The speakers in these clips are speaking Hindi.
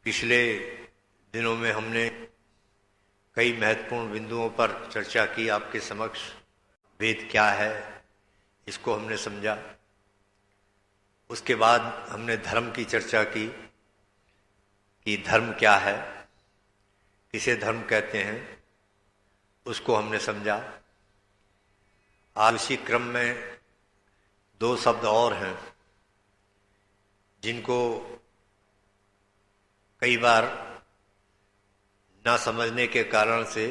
पिछले दिनों में हमने कई महत्वपूर्ण बिंदुओं पर चर्चा की आपके समक्ष। वेद क्या है इसको हमने समझा। उसके बाद हमने धर्म की चर्चा की कि धर्म क्या है, किसे धर्म कहते हैं, उसको हमने समझा। आज उसी क्रम में दो शब्द और हैं जिनको कई बार ना समझने के कारण से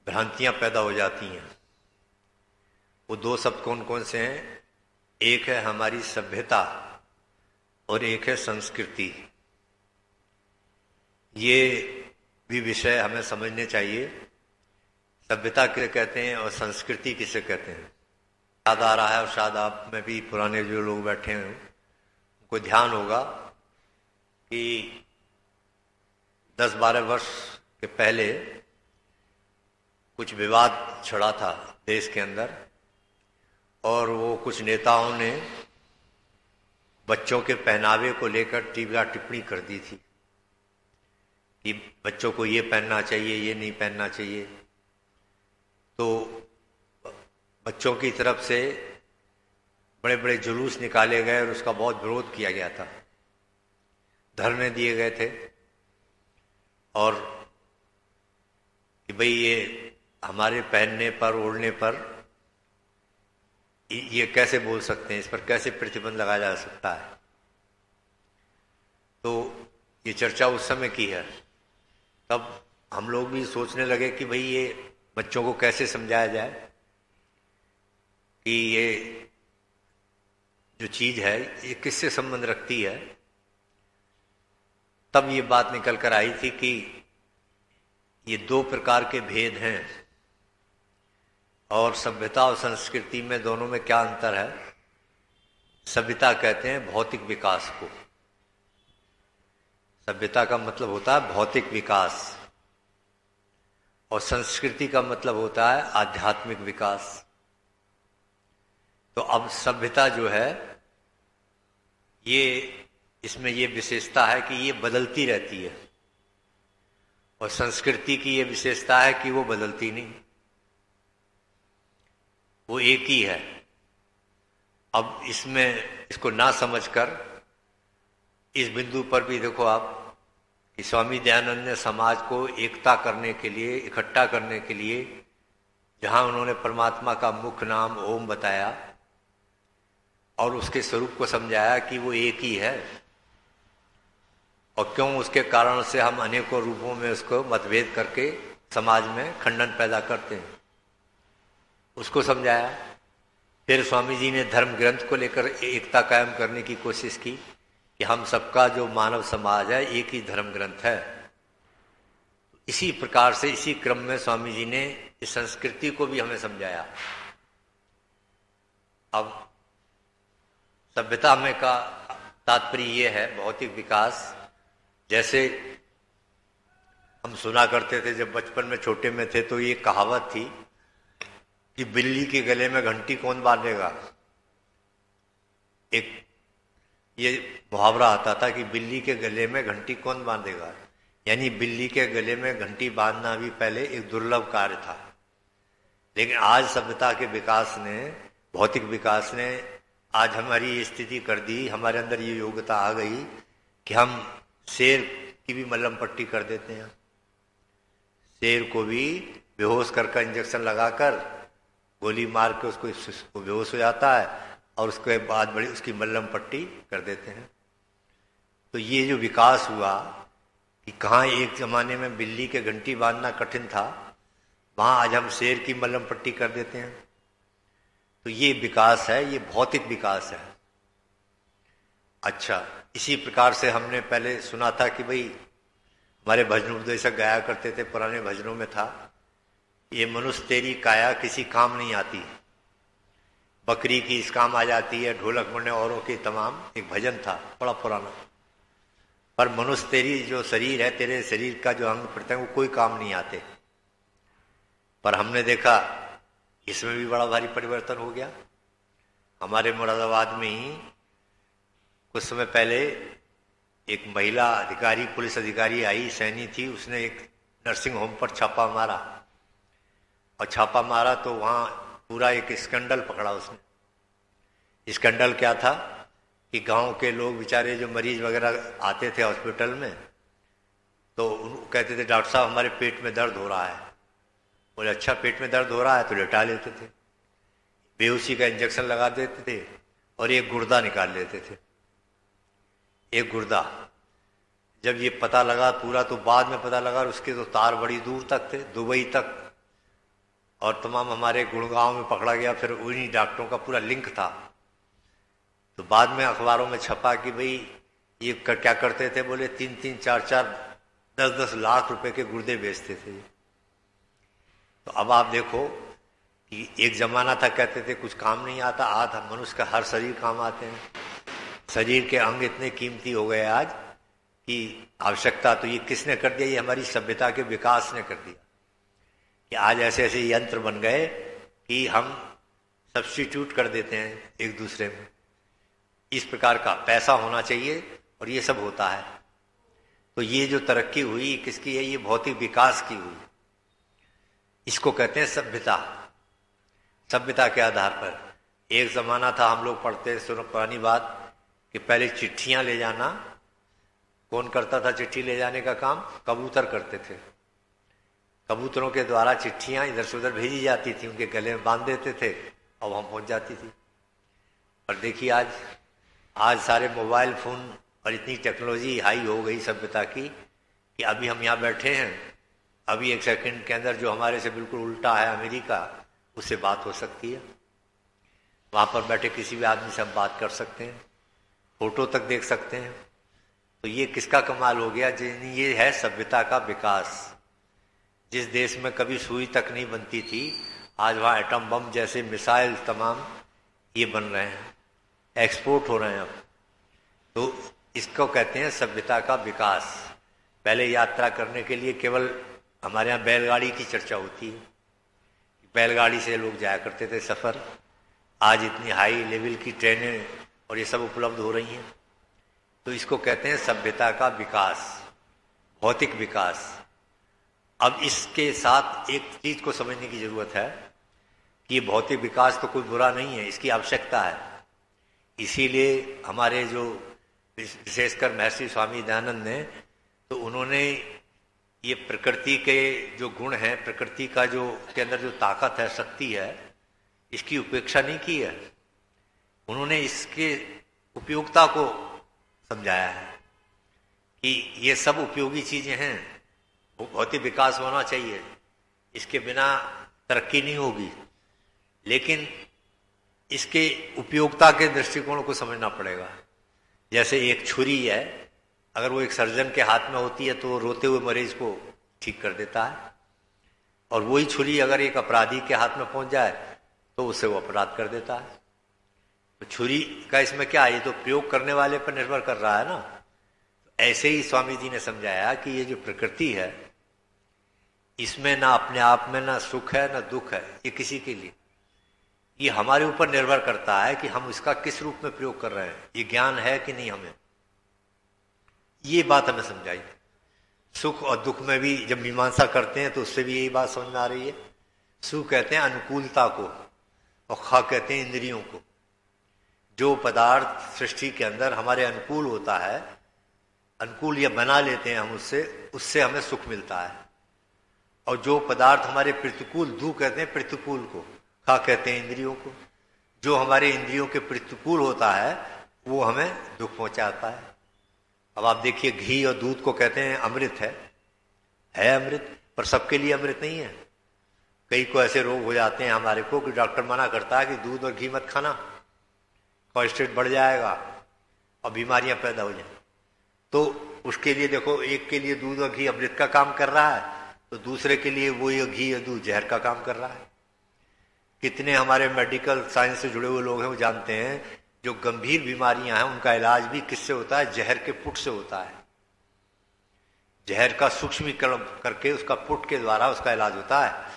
भ्रांतियां पैदा हो जाती हैं। वो दो शब्द कौन कौन से हैं? एक है हमारी सभ्यता और एक है संस्कृति। ये भी विषय हमें समझने चाहिए। सभ्यता किसे कहते हैं और संस्कृति किसे कहते हैं? याद आ रहा है, और शायद आप में भी पुराने जो लोग बैठे हैं उनको ध्यान होगा कि 10-12 वर्ष के पहले कुछ विवाद छिड़ा था देश के अंदर, और वो कुछ नेताओं ने बच्चों के पहनावे को लेकर टीका टिप्पणी कर दी थी कि बच्चों को ये पहनना चाहिए, ये नहीं पहनना चाहिए। तो बच्चों की तरफ से बड़े बड़े जुलूस निकाले गए और उसका बहुत विरोध किया गया था, धरने दिए गए थे। और कि भाई ये हमारे पहनने पर, ओढ़ने पर ये कैसे बोल सकते हैं, इस पर कैसे प्रतिबंध लगाया जा सकता है। तो ये चर्चा उस समय की है। तब हम लोग भी सोचने लगे कि भाई ये बच्चों को कैसे समझाया जाए कि ये जो चीज है ये किससे संबंध रखती है। तब ये बात निकल कर आई थी कि ये दो प्रकार के भेद हैं, और सभ्यता और संस्कृति में दोनों में क्या अंतर है। सभ्यता कहते हैं भौतिक विकास को। सभ्यता का मतलब होता है भौतिक विकास, और संस्कृति का मतलब होता है आध्यात्मिक विकास। तो अब सभ्यता जो है ये, इसमें ये विशेषता है कि ये बदलती रहती है, और संस्कृति की ये विशेषता है कि वो बदलती नहीं, वो एक ही है। अब इसमें इसको ना समझकर इस बिंदु पर भी देखो आप कि स्वामी दयानंद ने समाज को एकता करने के लिए, इकट्ठा करने के लिए, जहां उन्होंने परमात्मा का मुख्य नाम ओम बताया और उसके स्वरूप को समझाया कि वो एक ही है, और क्यों उसके कारण से हम अनेकों रूपों में उसको मतभेद करके समाज में खंडन पैदा करते हैं, उसको समझाया। फिर स्वामी जी ने धर्म ग्रंथ को लेकर एकता कायम करने की कोशिश की कि हम सबका जो मानव समाज है एक ही धर्म ग्रंथ है। इसी प्रकार से, इसी क्रम में स्वामी जी ने इस संस्कृति को भी हमें समझाया। अब सभ्यता में का तात्पर्य ये है भौतिक विकास। जैसे हम सुना करते थे जब बचपन में छोटे में थे, तो ये कहावत थी कि बिल्ली के गले में घंटी कौन बांधेगा। एक ये मुहावरा आता था कि बिल्ली के गले में घंटी कौन बांधेगा, यानी बिल्ली के गले में घंटी बांधना भी पहले एक दुर्लभ कार्य था। लेकिन आज सभ्यता के विकास ने, भौतिक विकास ने आज हमारी ये स्थिति कर दी, हमारे अंदर ये योग्यता आ गई कि हम शेर की भी मलहम पट्टी कर देते हैं। शेर को भी बेहोश करके इंजेक्शन लगाकर गोली मार के उसको बेहोश हो जाता है, और उसके बाद बड़ी उसकी मलहम पट्टी कर देते हैं। तो ये जो विकास हुआ कि कहाँ एक जमाने में बिल्ली के घंटी बांधना कठिन था, वहां आज हम शेर की मलहम पट्टी कर देते हैं। तो ये विकास है, ये भौतिक विकास है। अच्छा, इसी प्रकार से हमने पहले सुना था कि भाई हमारे भजनोपदेशक गाया करते थे, पुराने भजनों में था, ये मनुष्य तेरी काया किसी काम नहीं आती, बकरी की इस काम आ जाती है, ढोलक मरने औरों के तमाम। एक भजन था बड़ा पुराना। पर मनुष्य तेरी जो शरीर है, तेरे शरीर का जो अंग प्रत्यंग, वो कोई काम नहीं आते। पर हमने देखा इसमें भी बड़ा भारी परिवर्तन हो गया। हमारे मुरादाबाद में ही कुछ समय पहले एक महिला अधिकारी, पुलिस अधिकारी आई, सैनी थी, उसने एक नर्सिंग होम पर छापा मारा, और छापा मारा तो वहाँ पूरा एक स्कैंडल पकड़ा उसने। स्कैंडल क्या था कि गांव के लोग बेचारे जो मरीज वगैरह आते थे हॉस्पिटल में, तो कहते थे डॉक्टर साहब हमारे पेट में दर्द हो रहा है। बोले अच्छा, पेट में दर्द हो रहा है, तो लेटा लेते थे, बेहोशी का इंजेक्शन लगा देते थे और एक गुर्दा निकाल लेते थे। एक गुर्दा जब ये पता लगा पूरा, तो बाद में पता लगा उसके तो तार बड़ी दूर तक थे, दुबई तक, और तमाम हमारे गुड़गांव में पकड़ा गया। फिर उन्हीं डॉक्टरों का पूरा लिंक था। तो बाद में अखबारों में छपा कि भाई ये क्या करते थे, बोले 3-3, 4-4, 10-10 लाख रुपए के गुर्दे बेचते थे। तो अब आप देखो कि एक जमाना था कहते थे कुछ काम नहीं आता, आज मनुष्य का हर शरीर काम आते हैं। शरीर के अंग इतने कीमती हो गए आज कि आवश्यकता तो ये किसने कर दिया, ये हमारी सभ्यता के विकास ने कर दिया कि आज ऐसे ऐसे यंत्र बन गए कि हम सब्स्टिट्यूट कर देते हैं एक दूसरे में। इस प्रकार का पैसा होना चाहिए और ये सब होता है। तो ये जो तरक्की हुई किसकी है, ये भौतिक विकास की हुई। इसको कहते हैं सभ्यता। सभ्यता के आधार पर एक जमाना था, हम लोग पढ़ते सुनो पुरानी बात, कि पहले चिट्ठियां ले जाना, कौन करता था चिट्ठी ले जाने का काम? कबूतर करते थे। कबूतरों के द्वारा चिट्ठियां इधर से उधर भेजी जाती थी, उनके गले में बांध देते थे और वहां पहुंच जाती थी। और देखिए आज सारे मोबाइल फोन और इतनी टेक्नोलॉजी हाई हो गई सभ्यता की कि अभी हम यहाँ बैठे हैं, अभी एक सेकंड के अंदर जो हमारे से बिल्कुल उल्टा है अमेरिका, उससे बात हो सकती है। वहां पर बैठे किसी भी आदमी से हम बात कर सकते हैं, फोटो तक देख सकते हैं। तो ये किसका कमाल हो गया? ये है सभ्यता का विकास। जिस देश में कभी सुई तक नहीं बनती थी, आज वहाँ एटम बम जैसे मिसाइल तमाम ये बन रहे हैं, एक्सपोर्ट हो रहे हैं अब। तो इसको कहते हैं सभ्यता का विकास। पहले यात्रा करने के लिए केवल हमारे यहाँ बैलगाड़ी की चर्चा होती है, बैलगाड़ी से लोग जाया करते थे सफर। आज इतनी हाई लेवल की ट्रेनें और ये सब उपलब्ध हो रही हैं। तो इसको कहते हैं सभ्यता का विकास, भौतिक विकास। अब इसके साथ एक चीज को समझने की जरूरत है कि ये भौतिक विकास तो कोई बुरा नहीं है, इसकी आवश्यकता है। इसीलिए हमारे जो विशेषकर महर्षि स्वामी दयानंद ने, तो उन्होंने ये प्रकृति के जो गुण हैं, प्रकृति का जो के अंदर जो ताकत है, शक्ति है, इसकी उपेक्षा नहीं की है। उन्होंने इसके उपयोगिता को समझाया है कि ये सब उपयोगी चीजें हैं, वो भौतिक विकास होना चाहिए, इसके बिना तरक्की नहीं होगी। लेकिन इसके उपयोगिता के दृष्टिकोण को समझना पड़ेगा। जैसे एक छुरी है, अगर वो एक सर्जन के हाथ में होती है तो रोते हुए मरीज को ठीक कर देता है, और वही छुरी अगर एक अपराधी के हाथ में पहुंच जाए तो उससे वो अपराध कर देता है। तो छुरी का इसमें क्या है, ये तो प्रयोग करने वाले पर निर्भर कर रहा है ना। ऐसे ही स्वामी जी ने समझाया कि ये जो प्रकृति है, इसमें ना अपने आप में ना सुख है ना दुख है, ये किसी के लिए। ये हमारे ऊपर निर्भर करता है कि हम इसका किस रूप में प्रयोग कर रहे हैं, ये ज्ञान है कि नहीं हमें। ये बात हमें समझाई। सुख और दुख में भी जब मीमांसा करते हैं तो उससे भी यही बात समझ में आ रही है। सुख कहते हैं अनुकूलता को और खा कहते हैं इंद्रियों को। जो पदार्थ सृष्टि के अंदर हमारे अनुकूल होता है, अनुकूल या बना लेते हैं हम उससे हमें सुख मिलता है। और जो पदार्थ हमारे प्रतिकूल, दु कहते हैं प्रतिकूल को, खा कहते हैं इंद्रियों को, जो हमारे इंद्रियों के प्रतिकूल होता है वो हमें दुख पहुंचाता है। अब आप देखिए, घी और दूध को कहते हैं अमृत है अमृत, पर सबके लिए अमृत नहीं है। कई को ऐसे रोग हो जाते हैं हमारे को कि डॉक्टर मना करता है कि दूध और घी मत खाना, कोलेस्ट्रॉल बढ़ जाएगा और बीमारियां पैदा हो जाएंगी। तो उसके लिए देखो, एक के लिए दूध और घी अमृत का काम कर रहा है, तो दूसरे के लिए वो घी और दूध जहर का काम कर रहा है। कितने हमारे मेडिकल साइंस से जुड़े हुए लोग हैं वो जानते हैं, जो गंभीर बीमारियां हैं उनका इलाज भी किससे होता है? जहर के पुट से होता है। जहर का सूक्ष्मीकरण करके उसका पुट के द्वारा उसका इलाज होता है।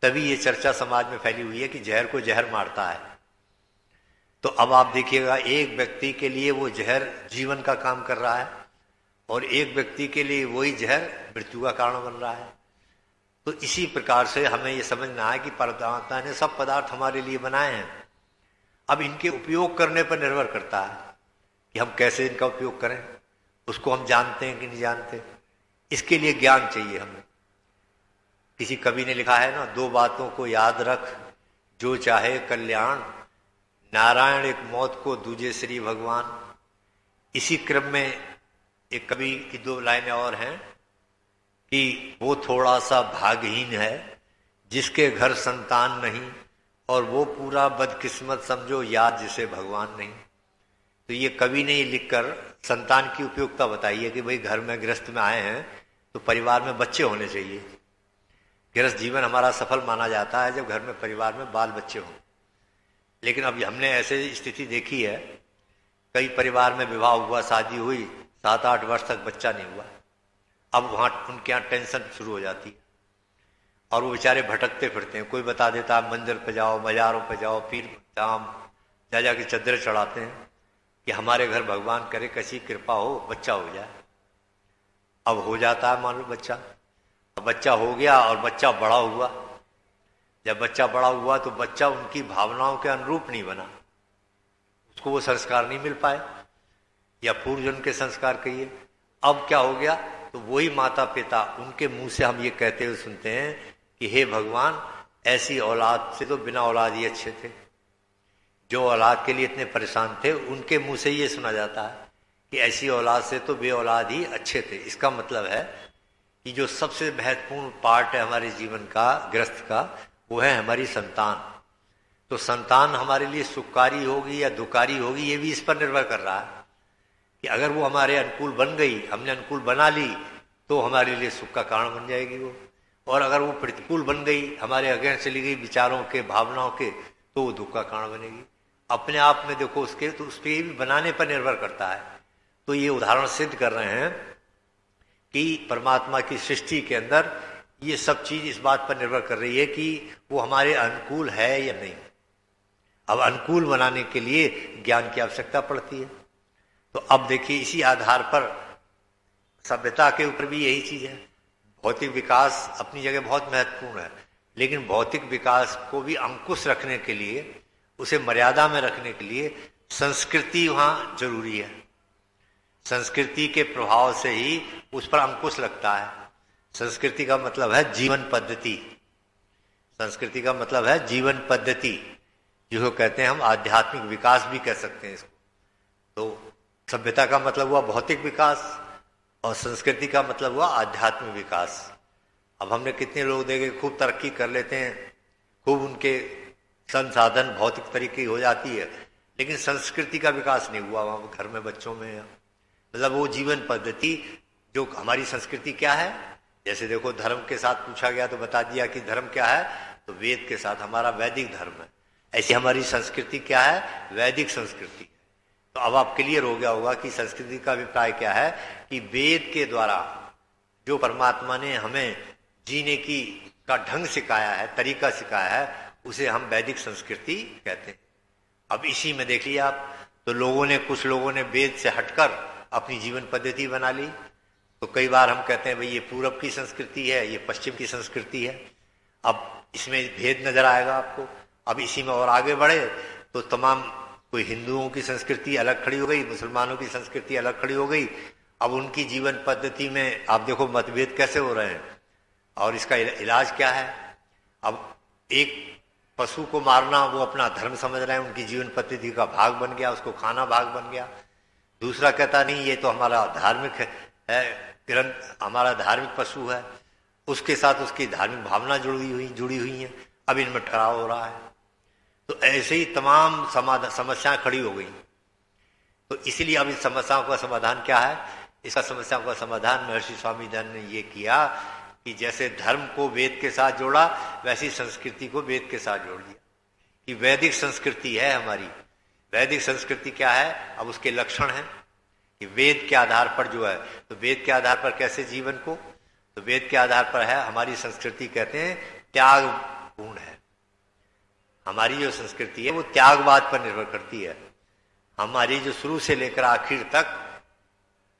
तभी ये चर्चा समाज में फैली हुई है कि जहर को जहर मारता है। तो अब आप देखिएगा, एक व्यक्ति के लिए वो जहर जीवन का काम कर रहा है, और एक व्यक्ति के लिए वही जहर मृत्यु का कारण बन रहा है। तो इसी प्रकार से हमें यह समझना है कि परमात्मा ने सब पदार्थ हमारे लिए बनाए हैं। अब इनके उपयोग करने पर निर्भर करता है कि हम कैसे इनका उपयोग करें, उसको हम जानते हैं कि नहीं जानते। इसके लिए ज्ञान चाहिए हमें। किसी कवि ने लिखा है ना, 2 बातों को याद रख जो चाहे कल्याण, नारायण एक मौत को दूजे श्री भगवान। इसी क्रम में एक कवि की 2 लाइनें और हैं कि वो थोड़ा सा भागहीन है जिसके घर संतान नहीं, और वो पूरा बदकिस्मत समझो याद जिसे भगवान नहीं। तो ये कवि ने लिखकर संतान की उपयोगिता बताई है कि भाई घर में गृहस्थ में आए हैं तो परिवार में बच्चे होने चाहिए। गृहस्थ जीवन हमारा सफल माना जाता है जब घर में परिवार में बाल बच्चे हों। लेकिन अब हमने ऐसे स्थिति देखी है, कई परिवार में विवाह हुआ, शादी हुई, 7-8 वर्ष तक बच्चा नहीं हुआ। अब वहां उनके यहाँ टेंशन शुरू हो जाती है और वो बेचारे भटकते फिरते हैं। कोई बता देता है मंदिर पे जाओ, बाजारों पे जाओ, पीर धाम जा जाके चद्दर चढ़ाते हैं कि हमारे घर भगवान करे कैसी कृपा हो, बच्चा हो जाए। अब हो जाता है मान लो बच्चा, अब बच्चा हो गया और बच्चा बड़ा हुआ। जब बच्चा बड़ा हुआ तो बच्चा उनकी भावनाओं के अनुरूप नहीं बना, उसको वो संस्कार नहीं मिल पाए, या पूर्व जन्म के संस्कार कहिए। अब क्या हो गया, तो वही माता पिता उनके मुंह से हम ये कहते हुए सुनते हैं कि हे भगवान, ऐसी औलाद से तो बिना औलाद ही अच्छे थे। जो औलाद के लिए इतने परेशान थे उनके मुंह से ये सुना जाता है कि ऐसी औलाद से तो बे औलाद ही अच्छे थे। इसका मतलब है कि जो सबसे महत्वपूर्ण पार्ट है हमारे जीवन का, गृहस्थ का, वो है हमारी संतान। तो संतान हमारे लिए सुखकारी होगी या दुखकारी होगी, ये भी इस पर निर्भर कर रहा है कि अगर वो हमारे अनुकूल बन गई, हमने अनुकूल बना ली, तो हमारे लिए सुख का कारण बन जाएगी वो। और अगर वो प्रतिकूल बन गई, हमारे अगेंस्ट चली गई विचारों के, भावनाओं के, तो वो दुख का कारण बनेगी। अपने आप में देखो उसके, तो उसके भी बनाने पर निर्भर करता है। तो ये उदाहरण सिद्ध कर रहे हैं कि परमात्मा की सृष्टि के अंदर ये सब चीज इस बात पर निर्भर कर रही है कि वो हमारे अनुकूल है या नहीं। अब अनुकूल बनाने के लिए ज्ञान की आवश्यकता पड़ती है। तो अब देखिए, इसी आधार पर सभ्यता के ऊपर भी यही चीज है। भौतिक विकास अपनी जगह बहुत महत्वपूर्ण है, लेकिन भौतिक विकास को भी अंकुश रखने के लिए, उसे मर्यादा में रखने के लिए संस्कृति वहां जरूरी है। संस्कृति के प्रभाव से ही उस पर अंकुश लगता है। संस्कृति का मतलब है जीवन पद्धति। संस्कृति का मतलब है जीवन पद्धति, जिसको कहते हैं हम आध्यात्मिक विकास भी कह सकते हैं इसको। तो सभ्यता का मतलब हुआ भौतिक विकास और संस्कृति का मतलब हुआ आध्यात्मिक विकास। अब हमने कितने लोग देखे खूब तरक्की कर लेते हैं, खूब उनके संसाधन भौतिक तरीके हो जाती है, लेकिन संस्कृति का विकास नहीं हुआ वहां घर में, बच्चों में। मतलब वो जीवन पद्धति जो हमारी संस्कृति क्या है, जैसे देखो धर्म के साथ पूछा गया तो बता दिया कि धर्म क्या है, तो वेद के साथ हमारा वैदिक धर्म है। ऐसी हमारी संस्कृति क्या है, वैदिक संस्कृति। तो अब आप क्लियर हो गया होगा कि संस्कृति का अभिप्राय क्या है कि वेद के द्वारा जो परमात्मा ने हमें जीने की का ढंग सिखाया है, तरीका सिखाया है, उसे हम वैदिक संस्कृति कहते हैं। अब इसी में देख लिया आप, तो कुछ लोगों ने वेद से हटकर अपनी जीवन पद्धति बना ली। तो कई बार हम कहते हैं भाई ये पूरब की संस्कृति है, ये पश्चिम की संस्कृति है। अब इसमें भेद नजर आएगा आपको। अब इसी में और आगे बढ़े तो तमाम, कोई हिंदुओं की संस्कृति अलग खड़ी हो गई, मुसलमानों की संस्कृति अलग खड़ी हो गई। अब उनकी जीवन पद्धति में आप देखो मतभेद कैसे हो रहे हैं और इसका इलाज क्या है। अब एक पशु को मारना वो अपना धर्म समझ रहे हैं, उनकी जीवन पद्धति का भाग बन गया, उसको खाना भाग बन गया। दूसरा कहता नहीं ये तो हमारा धार्मिक है ग्रंथ, हमारा धार्मिक पशु है, उसके साथ उसकी धार्मिक भावना जुड़ी हुई है। अब इनमें टकराव हो रहा है। तो ऐसे ही तमाम समस्याएं खड़ी हो गई। तो इसीलिए अब इस समस्याओं का समाधान क्या है, इसका समस्याओं का समाधान महर्षि स्वामी दयानंद ने ये किया कि जैसे धर्म को वेद के साथ जोड़ा, वैसी संस्कृति को वेद के साथ जोड़ दिया कि वैदिक संस्कृति है हमारी। वैदिक संस्कृति क्या है, अब उसके लक्षण हैं कि वेद के आधार पर जो है, तो वेद के आधार पर कैसे जीवन को, तो वेद के आधार पर है हमारी संस्कृति, कहते हैं त्याग पूर्ण है। हमारी जो संस्कृति है वो त्यागवाद पर निर्भर करती है। हमारी जो शुरू से लेकर आखिर तक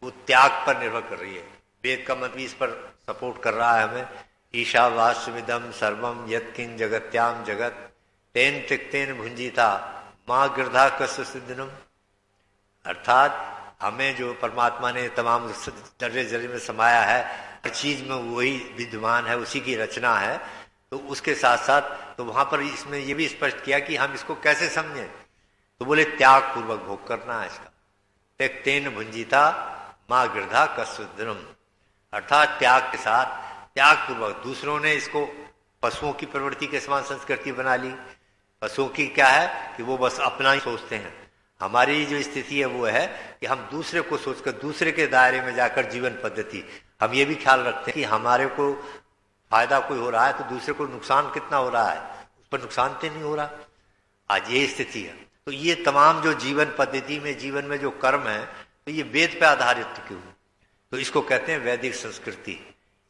वो त्याग पर निर्भर कर रही है। वेद का मंत्र इस पर सपोर्ट कर रहा है हमें। ईशावास्यमिदं सर्वम यत्किंच जगत्याम जगत तेन त्यक्तेन भुंजीता मां गिरधा कस्य सिद्धिनम। अर्थात हमें जो परमात्मा ने तमाम जर्रे जर्रे में समाया है, हर चीज में वही विद्यमान है, उसी की रचना है। तो उसके साथ साथ तो वहां पर इसमें यह भी स्पष्ट किया कि हम इसको कैसे समझें। तो बोले त्याग पूर्वक भोग करना है इसका। त्यक्तेन भुंजीता मां गिरधा कस्वद्रम, अर्थात त्याग के साथ, त्याग पूर्वक। दूसरों ने इसको पशुओं की प्रवृत्ति के समान संस्कृति बना ली। पशुओं की क्या है कि वो बस अपना ही सोचते हैं। हमारी जो स्थिति है वो है कि हम दूसरे को सोचकर, दूसरे के दायरे में जाकर जीवन पद्धति, हम ये भी ख्याल रखते हैं कि हमारे को फायदा कोई हो रहा है तो दूसरे को नुकसान कितना हो रहा है, उस पर नुकसान तो नहीं हो रहा। आज ये स्थिति है। तो ये तमाम जो जीवन पद्धति में, जीवन में जो कर्म है, तो ये वेद पे आधारित क्यों? तो इसको कहते हैं वैदिक संस्कृति।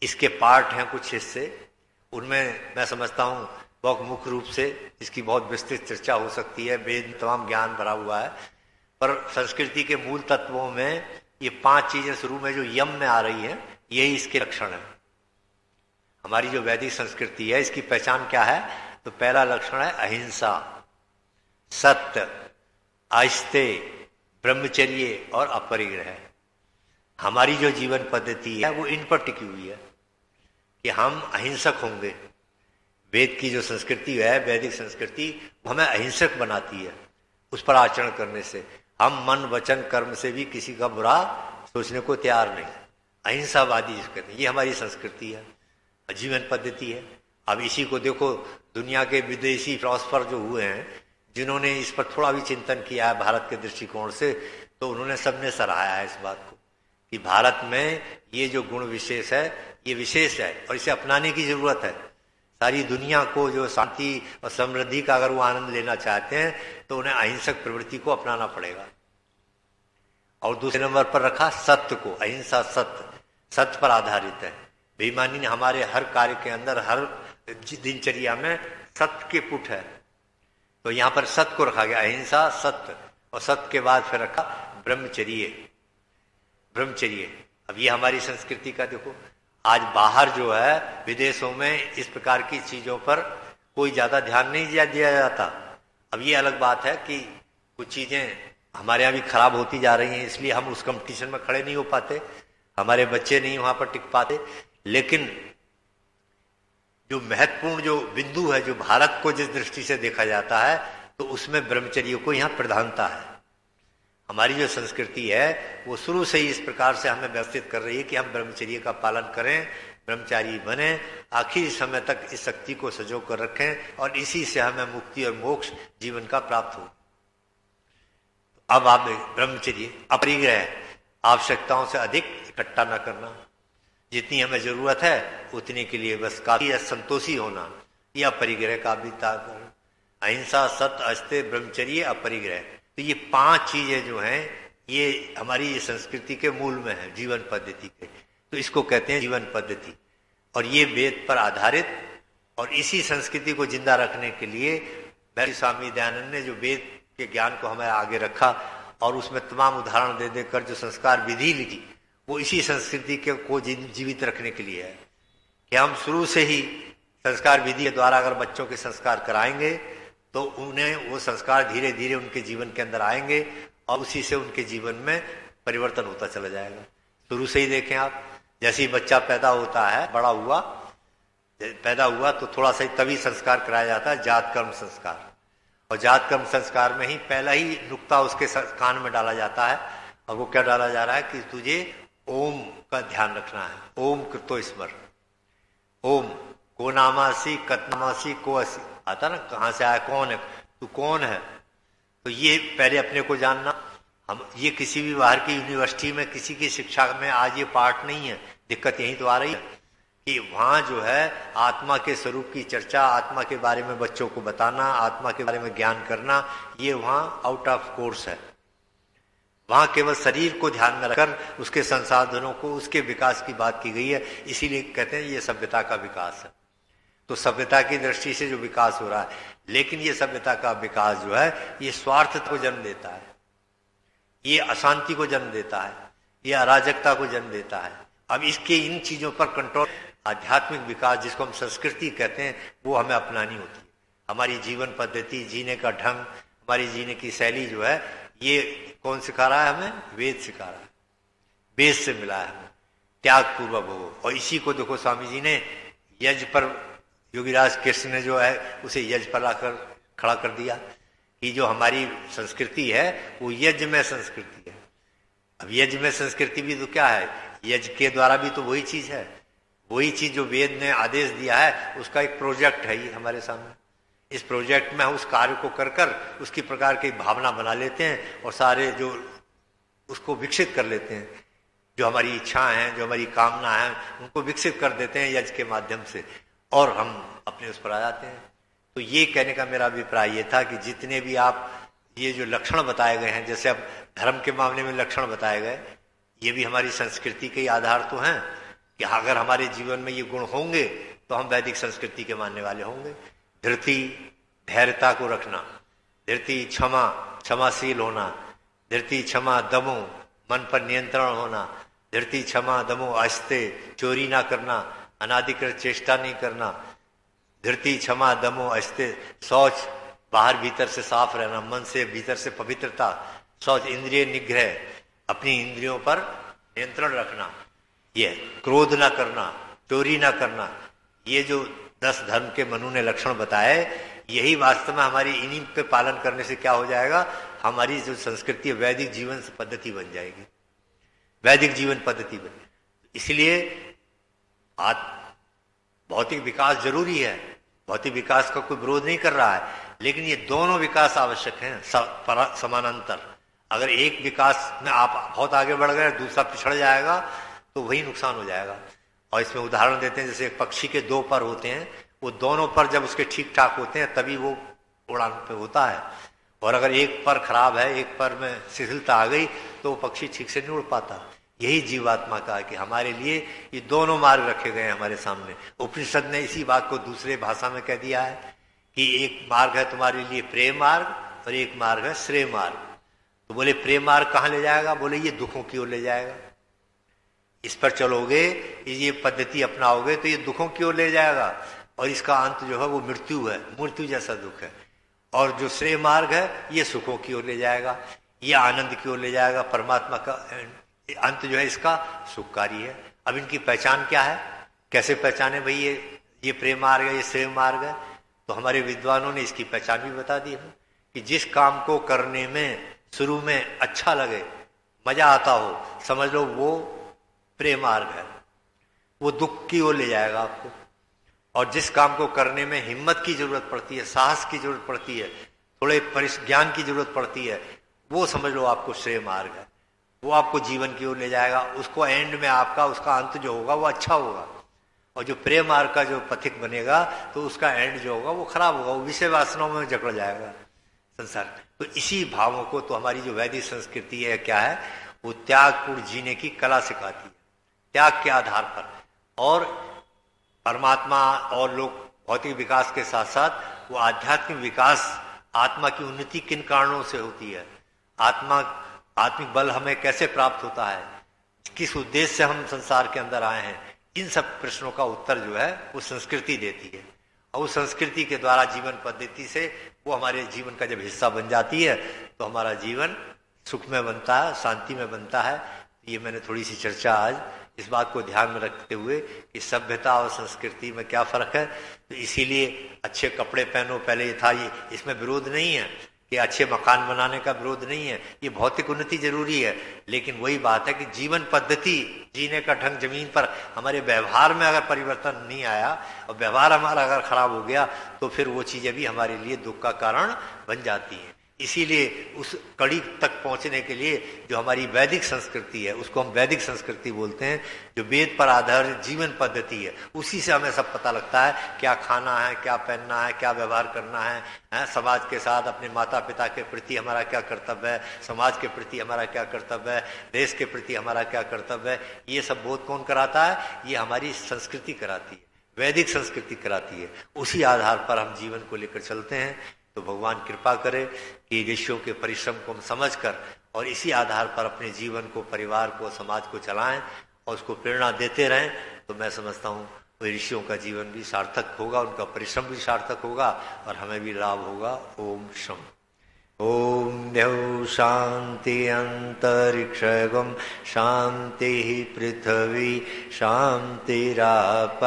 इसके पार्ट हैं कुछ हिस्से, उनमें मैं समझता हूं बहुत मुख्य रूप से इसकी बहुत विस्तृत चर्चा हो सकती है। वेद में तमाम ज्ञान भरा हुआ है, पर संस्कृति के मूल तत्वों में ये 5 चीजें शुरू में जो यम में आ रही है, यही इसके लक्षण है। हमारी जो वैदिक संस्कृति है, इसकी पहचान क्या है? तो पहला लक्षण है अहिंसा, सत्य, आस्तेय, ब्रह्मचर्य और अपरिग्रह। हमारी जो जीवन पद्धति है वो इन पर टिकी हुई है कि हम अहिंसक होंगे। वेद की जो संस्कृति है, वैदिक संस्कृति, वो हमें अहिंसक बनाती है। उस पर आचरण करने से हम मन वचन कर्म से भी किसी का बुरा सोचने को तैयार नहीं। अहिंसावादी जिसको कहते हैं, ये हमारी संस्कृति है, जीवन पद्धति है। अब इसी को देखो, दुनिया के विदेशी फिलोसफर जो हुए हैं, जिन्होंने इस पर थोड़ा भी चिंतन किया है भारत के दृष्टिकोण से, तो उन्होंने सबने सराहाया है इस बात को कि भारत में ये जो गुण विशेष है, ये विशेष है और इसे अपनाने की जरूरत है। सारी दुनिया को जो शांति और समृद्धि का अगर वो आनंद लेना चाहते हैं तो उन्हें अहिंसक प्रवृत्ति को अपनाना पड़ेगा। और दूसरे नंबर पर रखा सत्य को। अहिंसा सत्य, सत्य पर आधारित है। बेईमानी ने हमारे हर कार्य के अंदर, हर दिनचर्या में सत्य के पुट है। तो यहां पर सत्य को रखा गया, अहिंसा सत्य, और सत्य के बाद फिर रखा ब्रह्मचर्य। ब्रह्मचर्य, अब ये हमारी संस्कृति का देखो, आज बाहर जो है विदेशों में इस प्रकार की चीजों पर कोई ज्यादा ध्यान नहीं दिया जाता। अब ये अलग बात है कि कुछ चीजें हमारे यहाँ भी खराब होती जा रही हैं, इसलिए हम उस कंपटीशन में खड़े नहीं हो पाते, हमारे बच्चे नहीं वहां पर टिक पाते। लेकिन जो महत्वपूर्ण जो बिंदु है, जो भारत को जिस दृष्टि से देखा जाता है, तो उसमें ब्रह्मचर्य को यहाँ प्रधानता है। हमारी जो संस्कृति है वो शुरू से ही इस प्रकार से हमें व्यवस्थित कर रही है कि हम ब्रह्मचर्य का पालन करें, ब्रह्मचारी बने, आखिरी समय तक इस शक्ति को सजो कर रखें और इसी से हमें मुक्ति और मोक्ष जीवन का प्राप्त हो। अब आप ब्रह्मचर्य, अपरिग्रह, आवश्यकताओं से अधिक इकट्ठा न करना, जितनी हमें जरूरत है उतने के लिए बस काफी संतोषी होना, यह अपरिग्रह का भी तात्पर्य। अहिंसा सत्य आस्तेय ब्रह्मचर्य अपरिग्रह, तो ये 5 चीजें जो हैं ये हमारी ये संस्कृति के मूल में है, जीवन पद्धति के। तो इसको कहते हैं जीवन पद्धति, और ये वेद पर आधारित। और इसी संस्कृति को जिंदा रखने के लिए स्वामी दयानंद ने जो वेद के ज्ञान को हमें आगे रखा और उसमें तमाम उदाहरण दे देकर जो संस्कार विधि लिखी, वो इसी संस्कृति के को जीवित रखने के लिए है कि हम शुरू से ही संस्कार विधि के द्वारा अगर बच्चों के संस्कार कराएंगे तो उन्हें वो संस्कार धीरे धीरे उनके जीवन के अंदर आएंगे और उसी से उनके जीवन में परिवर्तन होता चला जाएगा। शुरू से ही देखें आप, जैसे ही बच्चा पैदा होता है, बड़ा हुआ, पैदा हुआ तो थोड़ा सा तभी संस्कार कराया जाता है, जात कर्म संस्कार। और जात कर्म संस्कार में ही पहला ही नुक्ता उसके कान में डाला जाता है, और वो क्या डाला जा रहा है कि तुझे ओम का ध्यान रखना है। ओम कृतो स्मर, ओम को नामासी कतनामासी को असी, आता ना कहाँ से आया, कौन है तू, कौन है। तो ये पहले अपने को जानना। हम ये किसी भी बाहर की यूनिवर्सिटी में किसी की शिक्षा में आज ये पार्ट नहीं है। दिक्कत यही तो आ रही है कि वहां जो है आत्मा के स्वरूप की चर्चा, आत्मा के बारे में बच्चों को बताना, आत्मा के बारे में ज्ञान करना, ये वहां आउट ऑफ कोर्स है। वहां केवल शरीर को ध्यान में रखकर उसके संसाधनों को, उसके विकास की बात की गई है। इसीलिए कहते हैं ये सभ्यता का विकास है। तो सभ्यता की दृष्टि से जो विकास हो रहा है, लेकिन ये सभ्यता का विकास जो है ये स्वार्थ को जन्म देता है, ये अशांति को जन्म देता है, ये अराजकता को जन्म देता है। अब इसके इन चीजों पर कंट्रोल, आध्यात्मिक विकास जिसको हम संस्कृति कहते हैं, वो हमें अपनानी होती है। हमारी जीवन पद्धति, जीने का ढंग, हमारी जीने की शैली जो है, ये कौन सिखा रहा है हमें? वेद सिखा रहा है, वेद से मिला है हमें, त्याग पूर्वक हो। और इसी को देखो स्वामी जी ने यज्ञ पर, योगीराज कृष्ण ने जो है उसे यज्ञ पर लाकर खड़ा कर दिया कि जो हमारी संस्कृति है वो यज्ञ में संस्कृति है। अब यज्ञ में संस्कृति भी तो क्या है? यज्ञ के द्वारा भी तो वही चीज है, वही चीज जो वेद ने आदेश दिया है, उसका एक प्रोजेक्ट है ये हमारे सामने। इस प्रोजेक्ट में हम उस कार्य को कर कर उसकी प्रकार की भावना बना लेते हैं और सारे जो उसको विकसित कर लेते हैं, जो हमारी इच्छाएं हैं, जो हमारी कामना है, उनको विकसित कर देते हैं यज्ञ के माध्यम से, और हम अपने उस पर आ जाते हैं। तो ये कहने का मेरा अभिप्राय ये था कि जितने भी आप ये जो लक्षण बताए गए हैं, जैसे अब धर्म के मामले में लक्षण बताए गए, ये भी हमारी संस्कृति के आधार तो हैं कि अगर हमारे जीवन में ये गुण होंगे तो हम वैदिक संस्कृति के मानने वाले होंगे। धृति, धैर्यता को रखना, धृति क्षमा, क्षमाशील होना, धृति क्षमा दमो, मन पर नियंत्रण होना, धृति क्षमा दमो आस्ते, चोरी ना करना, अनाधिकृत चेष्टा नहीं करना, धृति क्षमा दमो आस्ते, शौच बाहर भीतर से साफ रहना, मन से भीतर से पवित्रता, शौच इंद्रिय निग्रह, अपनी इंद्रियों पर नियंत्रण रखना, ये क्रोध ना करना, चोरी ना करना, ये जो 10 धर्म के मनु ने लक्षण बताए, यही वास्तव में हमारी इन्हीं पे पालन करने से क्या हो जाएगा? हमारी जो संस्कृति वैदिक जीवन पद्धति बन जाएगी, वैदिक जीवन पद्धति बन। इसलिए आज भौतिक विकास जरूरी है, भौतिक विकास का कोई विरोध नहीं कर रहा है, लेकिन ये दोनों विकास आवश्यक हैं समानांतर। अगर एक विकास में आप बहुत आगे बढ़ गए, दूसरा पिछड़ जाएगा तो वही नुकसान हो जाएगा। और इसमें उदाहरण देते हैं, जैसे एक पक्षी के 2 पर होते हैं, वो दोनों पर जब उसके ठीक ठाक होते हैं तभी वो उड़ान पे होता है, और अगर एक पर खराब है, एक पर में शिथिलता आ गई तो वो पक्षी ठीक से नहीं उड़ पाता। यही जीवात्मा का है कि हमारे लिए ये दोनों मार्ग रखे गए हैं हमारे सामने। उपनिषद ने इसी बात को दूसरे भाषा में कह दिया है कि एक मार्ग है तुम्हारे लिए प्रेम मार्ग और एक मार्ग है श्रेय मार्ग। तो बोले प्रेम मार्ग कहाँ ले जाएगा? बोले ये दुखों की ओर ले जाएगा। इस पर चलोगे, ये पद्धति अपनाओगे तो ये दुखों की ओर ले जाएगा, और इसका अंत जो है वो मृत्यु है, मृत्यु जैसा दुख है। और जो श्रेय मार्ग है ये सुखों की ओर ले जाएगा, ये आनंद की ओर ले जाएगा। परमात्मा का अंत जो है इसका सुखकारी है। अब इनकी पहचान क्या है? कैसे पहचाने भाई ये प्रेम मार्ग है, ये श्रेय मार्ग है? तो हमारे विद्वानों ने इसकी पहचान भी बता दी है कि जिस काम को करने में शुरू में अच्छा लगे, मजा आता हो, समझ लो वो प्रेम मार्ग है, वो दुख की ओर ले जाएगा आपको। और जिस काम को करने में हिम्मत की जरूरत पड़ती है, साहस की जरूरत पड़ती है, थोड़े ज्ञान की जरूरत पड़ती है, वो समझ लो आपको श्रेय मार्ग है, वो आपको जीवन की ओर ले जाएगा। उसको एंड में आपका उसका अंत जो होगा वो अच्छा होगा। और जो प्रेम मार्ग का जो पथिक बनेगा तो उसका एंड जो होगा वो खराब होगा, वो विषय वासनाओं में जकड़ जाएगा संसार। तो इसी भावों को तो हमारी जो वैदिक संस्कृति है क्या है, वो त्यागपूर्ण जीने की कला सिखाती है, त्याग के आधार पर। और परमात्मा और लोग भौतिक विकास के साथ साथ वो आध्यात्मिक विकास, आत्मा की उन्नति किन कारणों से होती है, आत्मिक बल हमें कैसे प्राप्त होता है, किस उद्देश्य से हम संसार के अंदर आए हैं, इन सब प्रश्नों का उत्तर जो है वो संस्कृति देती है। और उस संस्कृति के द्वारा जीवन पद्धति से वो हमारे जीवन का जब हिस्सा बन जाती है तो हमारा जीवन सुख में बनता है, शांति में बनता है। ये मैंने थोड़ी सी चर्चा आज इस बात को ध्यान में रखते हुए कि सभ्यता और संस्कृति में क्या फर्क है, तो इसीलिए अच्छे कपड़े पहनो, पहले ये था, ये इसमें विरोध नहीं है कि अच्छे मकान बनाने का विरोध नहीं है, ये भौतिक उन्नति जरूरी है। लेकिन वही बात है कि जीवन पद्धति, जीने का ढंग, जमीन पर हमारे व्यवहार में अगर परिवर्तन नहीं आया और व्यवहार हमारा अगर खराब हो गया तो फिर वो चीजें भी हमारे लिए दुख का कारण बन जाती हैं। इसीलिए उस कड़ी तक पहुंचने के लिए जो हमारी वैदिक संस्कृति है, उसको हम वैदिक संस्कृति बोलते हैं, जो वेद पर आधारित जीवन पद्धति है, उसी से हमें सब पता लगता है क्या खाना है, क्या पहनना है, क्या व्यवहार करना है, समाज के साथ, अपने माता पिता के प्रति हमारा क्या कर्तव्य है, समाज के प्रति हमारा क्या कर्तव्य है, देश के प्रति हमारा क्या कर्तव्य है। ये सब बोध कौन कराता है? ये हमारी संस्कृति कराती है, वैदिक संस्कृति कराती है। उसी आधार पर हम जीवन को लेकर चलते हैं। तो भगवान कृपा करे कि ऋषियों के परिश्रम को हम समझकर और इसी आधार पर अपने जीवन को, परिवार को, समाज को चलाएं और उसको प्रेरणा देते रहें, तो मैं समझता हूँ वो ऋषियों का जीवन भी सार्थक होगा, उनका परिश्रम भी सार्थक होगा और हमें भी लाभ होगा। ओम शम। ओम द्यौ शांति अंतरिक्षगम शांति पृथ्वी शांतिराप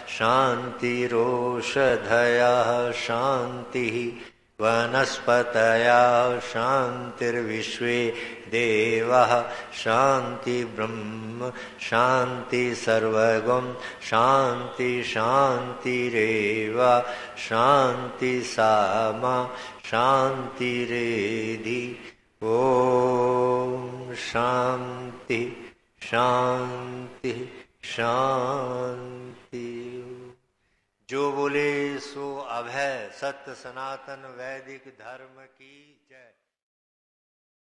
शांतिरोषधयः शांति वनस्पतया शांतिर्विश्वे देवः शांति ब्रह्म शांति सर्वगम शांति शांतिरेव शांति सामा शांतिरेधि। ओम शांति शांति शांति। जो बोले सो अभय। सत्य सनातन वैदिक धर्म की